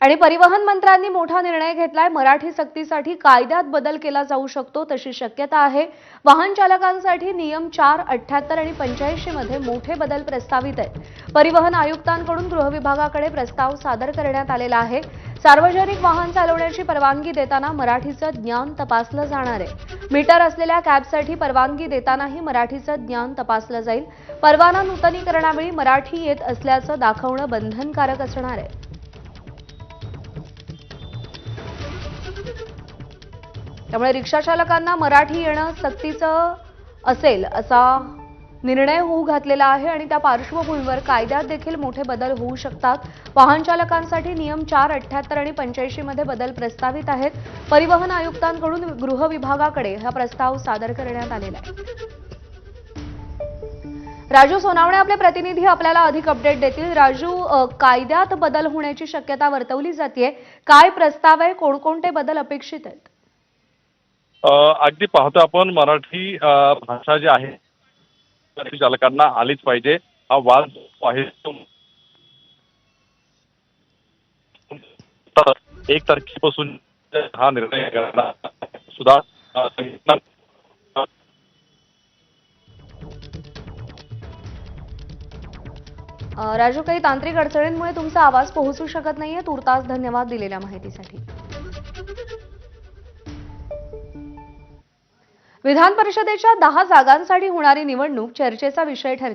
आणि परिवहन मंत्र्यांनी मोठा निर्णय घेतलाय। मराठी सक्तीसाठी कायद्यात बदल केला जाऊ शकतो तशी शक्यता आहे। वाहन चालकांसाठी नियम 4, 78 आणि 85 मध्ये मोठे बदल प्रस्तावित आहेत। परिवहन आयुक्तांकडून गृह विभागाकडे प्रस्ताव सादर करण्यात आलेला आहे। सार्वजनिक वाहन चालवण्याची परवानगी देताना मराठीचं ज्ञान तपासलं जाणार आहे। मीटर असलेल्या कॅबसाठी परवानगी देतानाही मराठीचं ज्ञान तपासलं जाईल। परवाना नूतनीकरणावेळी मराठी येत असल्याचं दाखवणं बंधनकारक असणार आहे। त्यामुळे रिक्षा चालकांना मराठी येणं सक्तीचं असेल असा निर्णय होऊ घातलेला आहे आणि त्या पार्श्वभूमीवर कायद्यात देखील मोठे बदल होऊ शकतात। वाहन चालकांसाठी नियम 4, 78 आणि 85 मध्ये बदल प्रस्तावित आहेत। परिवहन आयुक्तांकडून गृह विभागाकडे हा प्रस्ताव सादर करण्यात आलेला आहे। राजू सोनावणे आपले प्रतिनिधी आपल्याला अधिक अपडेट देतील। राजू, कायद्यात बदल होण्याची शक्यता वर्तवली जाते। काय प्रस्ताव आहे, कोणकोणते बदल अपेक्षित आहेत? अगदी पाहतो आपण मराठी भाषा जी आहे मराठी चालकांना आलीच पाहिजे हा वाद जो आहे तो 1 तारखेपासून हा निर्णय करण्यात सुद्धा राजू, काही तांत्रिक अडचणींमुळे तुमचा आवाज पोहोचू शकत नाहीये। तुर्तास धन्यवाद दिलेल्या माहितीसाठी। विधान परिषदेच्या 10 जागांसाठी होणारी निवडणूक चर्चेचा विषय ठरते।